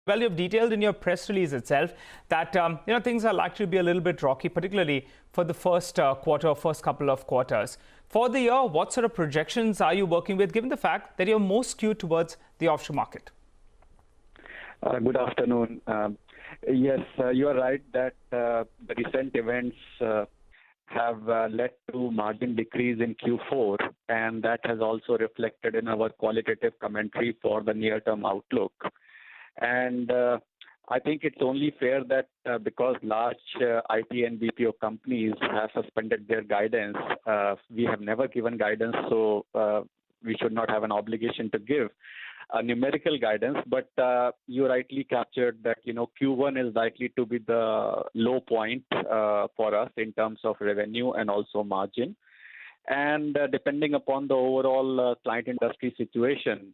Well, you've detailed in your press release itself that things are likely to be a little bit rocky, particularly for the first quarter, first couple of quarters. For the year, what sort of projections are you working with, given the fact that you're more skewed towards the offshore market? Good afternoon. Yes, you are right that the recent events have led to margin decrease in Q4, and that has also reflected in our qualitative commentary for the near-term outlook. And I think it's only fair that because large IT and BPO companies have suspended their guidance, we have never given guidance, so we should not have an obligation to give a numerical guidance. But you rightly captured that Q1 is likely to be the low point for us in terms of revenue and also margin. And depending upon the overall client industry situation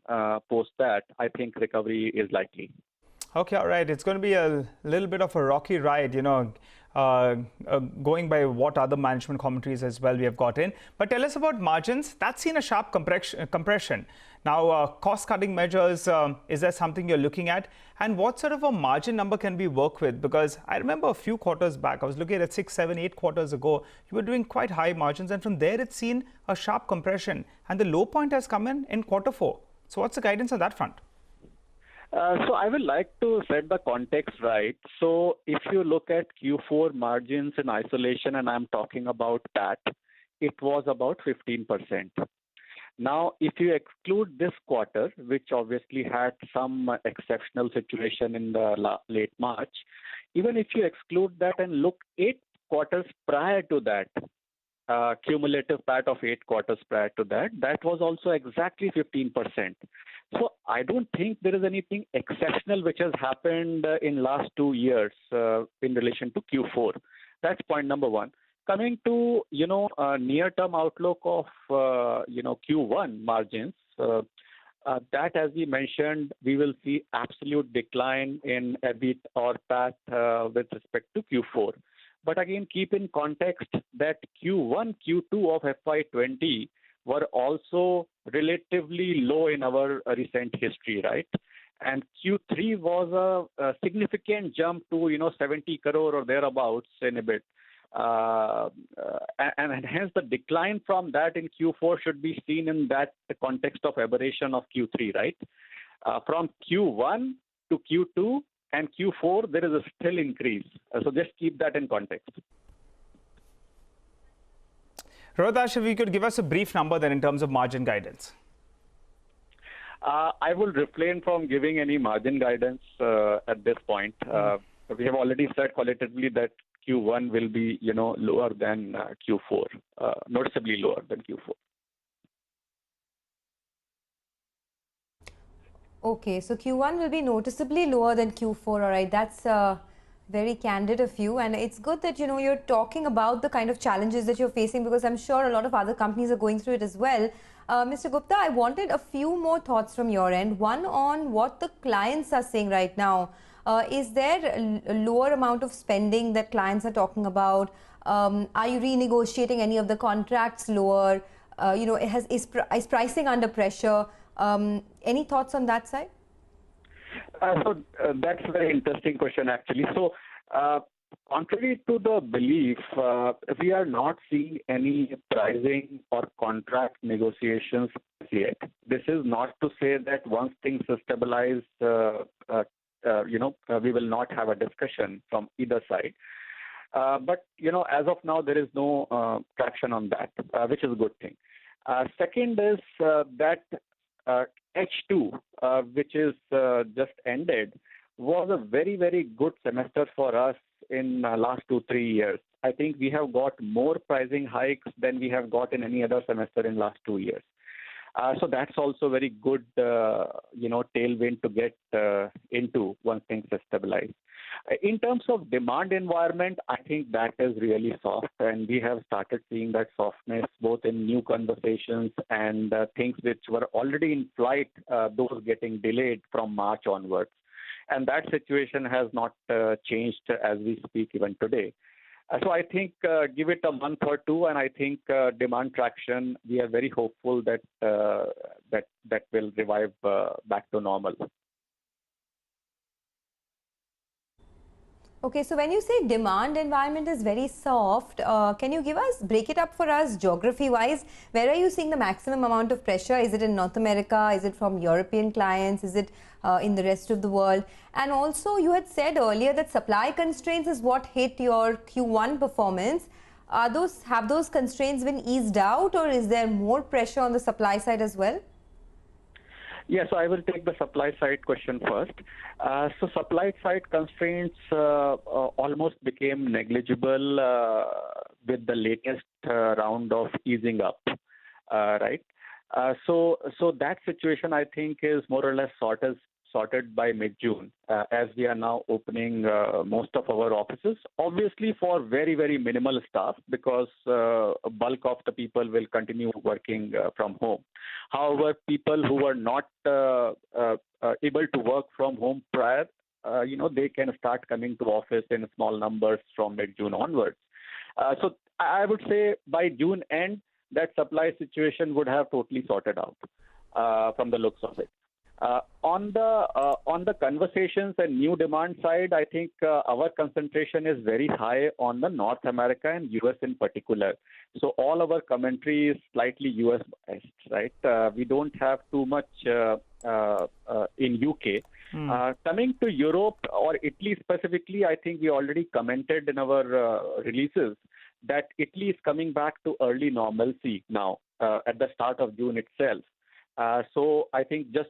post that, I think recovery is likely. Okay, all right. It's going to be a little bit of a rocky ride, going by what other management commentaries as well we have got in. But tell us about margins. That's seen a sharp compression. Now, cost-cutting measures, is there something you're looking at? And what sort of a margin number can we work with? Because I remember a few quarters back, I was looking at 6, 7, 8 quarters ago, you were doing quite high margins. And from there, it's seen a sharp compression. And the low point has come in quarter 4. So what's the guidance on that front? So I would like to set the context right. So if you look at Q4 margins in isolation, and I'm talking about that, it was about 15%. Now, if you exclude this quarter, which obviously had some exceptional situation in the late March, even if you exclude that and look 8 quarters prior to that, cumulative PAT of 8 quarters prior to that, that was also exactly 15%. So I don't think there is anything exceptional which has happened in last 2 years in relation to Q4. That's point number one. Coming to near-term outlook of Q1 margins, that as we mentioned, we will see absolute decline in EBIT or PAT with respect to Q4. But again, keep in context that Q1, Q2 of FY20 were also relatively low in our recent history, right? And Q3 was a significant jump to 70 crore or thereabouts in EBIT. And hence the decline from that in Q4 should be seen in that context of aberration of Q3, right? From Q1 to Q2 and Q4, there is a still increase. So just keep that in context. Rohitash, if you could give us a brief number then in terms of margin guidance. I will refrain from giving any margin guidance at this point. We have already said qualitatively that Q1 will be, lower than Q4, noticeably lower than Q4. Okay, so Q1 will be noticeably lower than Q4. All right, that's very candid of you, and it's good that you're talking about the kind of challenges that you're facing, because I'm sure a lot of other companies are going through it as well. Mr. Gupta, I wanted a few more thoughts from your end. One on what the clients are saying right now. Is there a lower amount of spending that clients are talking about? Are you renegotiating any of the contracts lower? Is pricing under pressure? Any thoughts on that side? So that's a very interesting question, actually. So contrary to the belief, we are not seeing any pricing or contract negotiations yet. This is not to say that once things stabilize, we will not have a discussion from either side. But, as of now, there is no traction on that, which is a good thing. Second is that H2, which is just ended, was a very, very good semester for us in last 2-3 years. I think we have got more pricing hikes than we have got in any other semester in last 2 years. So that's also very good, tailwind to get into once things are stabilized. In terms of demand environment, I think that is really soft, and we have started seeing that softness both in new conversations and things which were already in flight, those getting delayed from March onwards. And that situation has not changed as we speak even today. So I think give it a month or two, and I think demand traction, we are very hopeful that that will revive back to normal. Okay, so when you say demand environment is very soft, can you break it up for us geography-wise? Where are you seeing the maximum amount of pressure? Is it in North America? Is it from European clients? Is it in the rest of the world? And also, you had said earlier that supply constraints is what hit your Q1 performance. Have those constraints been eased out, or is there more pressure on the supply side as well? Yes, I will take the supply side question first. So supply side constraints almost became negligible with the latest round of easing up, right? So that situation, I think, is more or less sorted by mid-June, as we are now opening most of our offices, obviously for very, very minimal staff, because a bulk of the people will continue working from home. However, people who are not able to work from home prior, they can start coming to office in small numbers from mid-June onwards. So I would say by June end, that supply situation would have totally sorted out from the looks of it. On the conversations and new demand side, I think our concentration is very high on the North America and US in particular. So all our commentary is slightly US biased, right? We don't have too much in UK. Coming to Europe or Italy specifically, I think we already commented in our releases that Italy is coming back to early normalcy now at the start of June itself. So I think just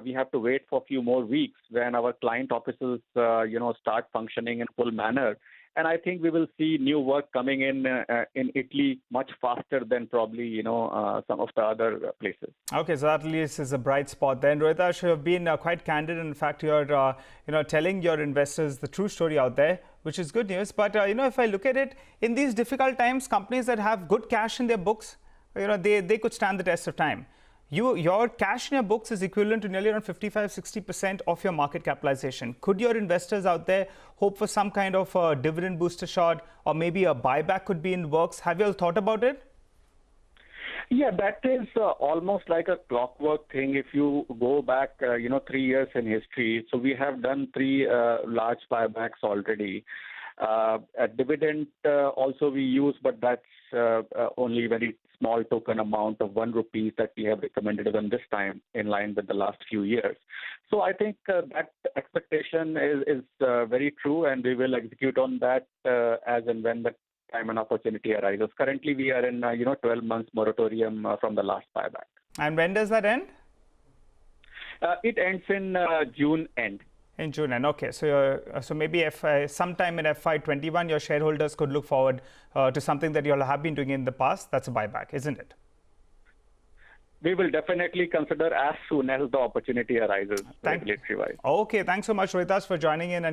we have to wait for a few more weeks when our client offices, start functioning in full manner. And I think we will see new work coming in Italy much faster than probably, some of the other places. Okay, so that at least is a bright spot then. Rohitash, you have been quite candid. In fact, you're, telling your investors the true story out there, which is good news. But, if I look at it, in these difficult times, companies that have good cash in their books, they could stand the test of time. Your cash in your books is equivalent to nearly around 55-60% of your market capitalization. Could your investors out there hope for some kind of a dividend booster shot, or maybe a buyback could be in the works? Have you all thought about it? Yeah, that is almost like a clockwork thing. If you go back, 3 years in history, so we have done 3 large buybacks already. A dividend also we use, but that's only very small token amount of 1 rupee that we have recommended them this time, in line with the last few years. So I think that expectation is very true, and we will execute on that as and when the time and opportunity arises. Currently, we are in 12 months moratorium from the last buyback. And when does that end? It ends in June end. In June end, okay. So, so maybe sometime in FY21, your shareholders could look forward to something that you all have been doing in the past. That's a buyback, isn't it? We will definitely consider as soon as the opportunity arises, regulatory-wise. Okay, thanks so much, Rohitash, for joining in.